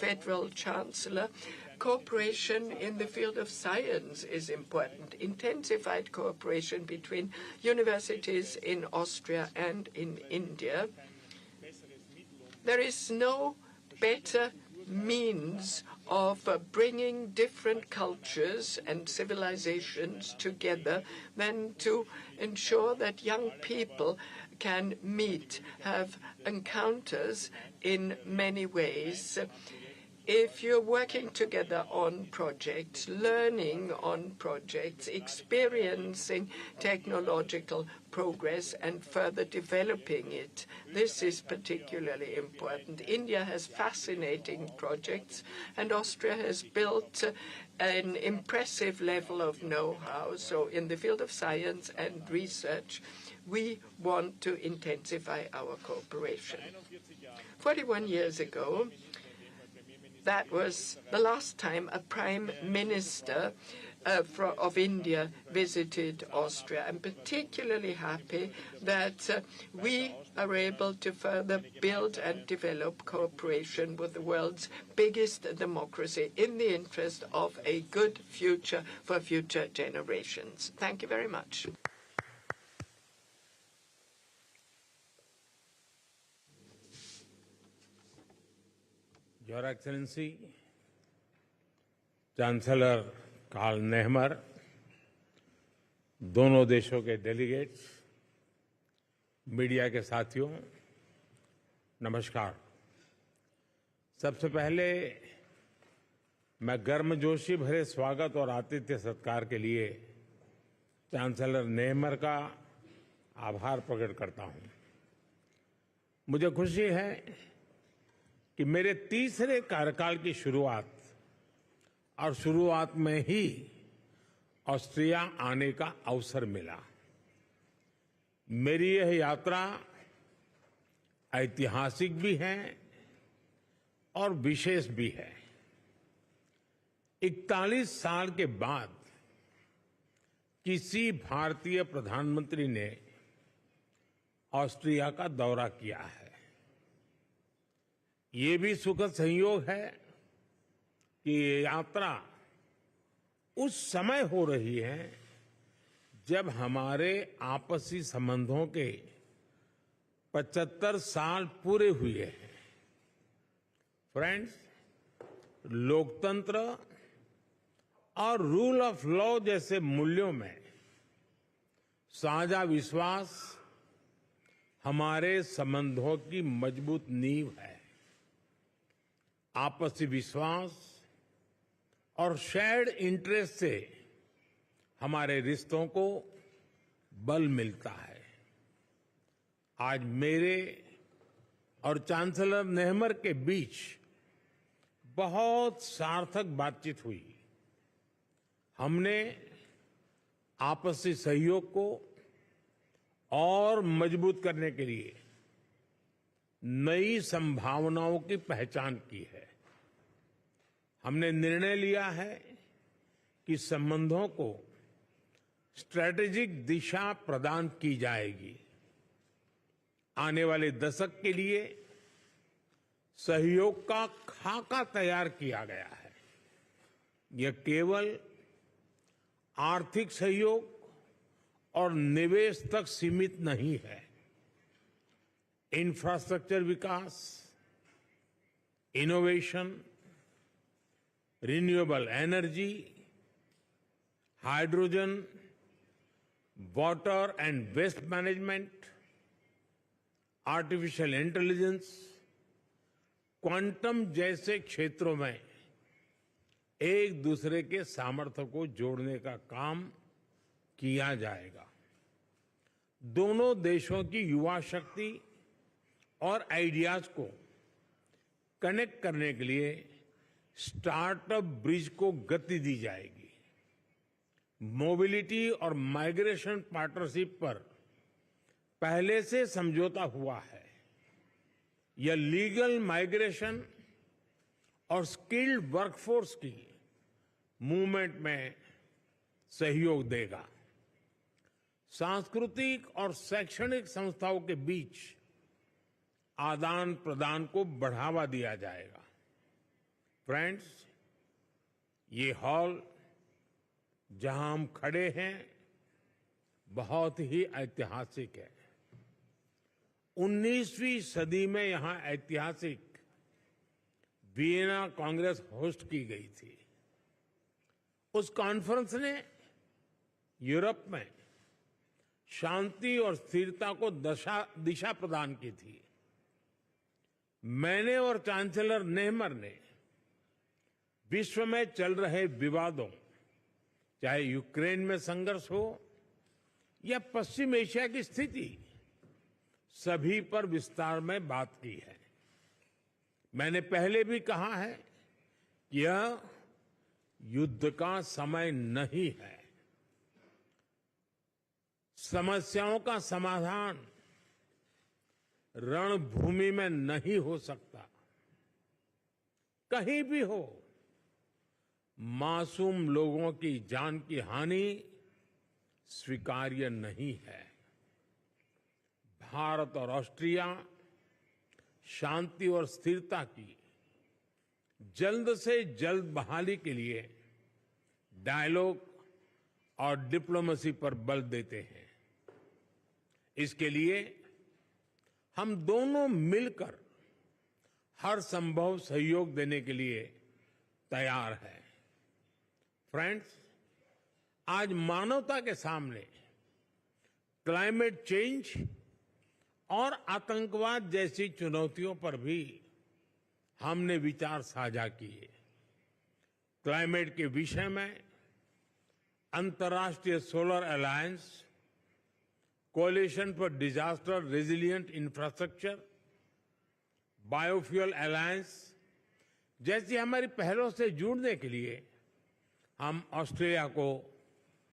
Federal Chancellor, cooperation in the field of science is important. Intensified cooperation between universities in Austria and in India. There is no better means of bringing different cultures and civilizations together than to ensure that young people can meet, have encounters in many ways. If you're working together on projects, learning on projects, experiencing technological progress and further developing it, this is particularly important. India has fascinating projects, and Austria has built an impressive level of know-how. So in the field of science and research, we want to intensify our cooperation. 41 years ago, that was the last time a prime minister of India visited Austria. I'm particularly happy that we are able to further build and develop cooperation with the world's biggest democracy in the interest of a good future for future generations. Thank you very much. Your Excellency, chancellor Karl Nehammer, दोनों देशों के delegates, media के साथियों, नमस्कार। सबसे पहले मैं गर्मजोशी भरे स्वागत और आतिथ्य सत्कार के लिए चांसलर नेहमर का आभार प्रकट करता हूं। मुझे खुशी है कि मेरे तीसरे कार्यकाल की शुरुआत में ही ऑस्ट्रिया आने का अवसर मिला। मेरी यह यात्रा ऐतिहासिक भी है और विशेष भी है। 41 साल के बाद किसी भारतीय प्रधानमंत्री ने ऑस्ट्रिया का दौरा किया है। ये भी सुखद संयोग है कि ये यात्रा उस समय हो रही है जब हमारे आपसी संबंधों के 75 साल पूरे हुए हैं। फ्रेंड्स, लोकतंत्र और रूल ऑफ लॉ जैसे मूल्यों में साझा विश्वास हमारे संबंधों की मजबूत नींव है। आपसी विश्वास और शेयर्ड इंटरेस्ट से हमारे रिश्तों को बल मिलता है। आज मेरे और चांसलर नेहमर के बीच बहुत सार्थक बातचीत हुई। हमने आपसी सहयोग को और मजबूत करने के लिए नई संभावनाओं की पहचान की है। हमने निर्णय लिया है कि संबंधों को स्ट्रैटेजिक दिशा प्रदान की जाएगी। आने वाले दशक के लिए सहयोग का खाका तैयार किया गया है। यह केवल आर्थिक सहयोग और निवेश तक सीमित नहीं है। इंफ्रास्ट्रक्चर विकास, innovation, renewable energy, hydrogen, water and waste management, artificial intelligence, quantum जैसे क्षेत्रों में एक दूसरे के सामर्थ्य को जोड़ने का काम किया जाएगा। दोनों देशों की युवा शक्ति और आइडियाज को कनेक्ट करने के लिए स्टार्टअप ब्रिज को गति दी जाएगी। मोबिलिटी और माइग्रेशन पार्टनरशिप पर पहले से समझौता हुआ है। यह लीगल माइग्रेशन और स्किल्ड वर्कफोर्स की मूवमेंट में सहयोग देगा। सांस्कृतिक और शैक्षणिक संस्थाओं के बीच आदान प्रदान को बढ़ावा दिया जाएगा। फ्रेंड्स, ये हॉल जहां हम खड़े हैं बहुत ही ऐतिहासिक है। 19वीं सदी में यहां ऐतिहासिक वियना कांग्रेस होस्ट की गई थी। उस कॉन्फ्रेंस ने यूरोप में शांति और स्थिरता को दिशा प्रदान की थी। मैंने और चांसलर नेहमर ने विश्व में चल रहे विवादों, चाहे यूक्रेन में संघर्ष हो या पश्चिम एशिया की स्थिति, सभी पर विस्तार में बात की है। मैंने पहले भी कहा है कि यह युद्ध का समय नहीं है। समस्याओं का समाधान रणभूमि में नहीं हो सकता। कहीं भी हो, मासूम लोगों की जान की हानि स्वीकार्य नहीं है। भारत और ऑस्ट्रिया शांति और स्थिरता की जल्द से जल्द बहाली के लिए डायलॉग और डिप्लोमेसी पर बल देते हैं। इसके लिए हम दोनों मिलकर हर संभव सहयोग देने के लिए तैयार हैं। फ्रेंड्स, आज मानवता के सामने क्लाइमेट चेंज और आतंकवाद जैसी चुनौतियों पर भी हमने विचार साझा किए। क्लाइमेट के विषय में अंतर्राष्ट्रीय solar alliance, कोalition for disaster resilient infrastructure, biofuel alliance जैसी हमारी पहलों से जुड़ने के लिए हम ऑस्ट्रेलिया को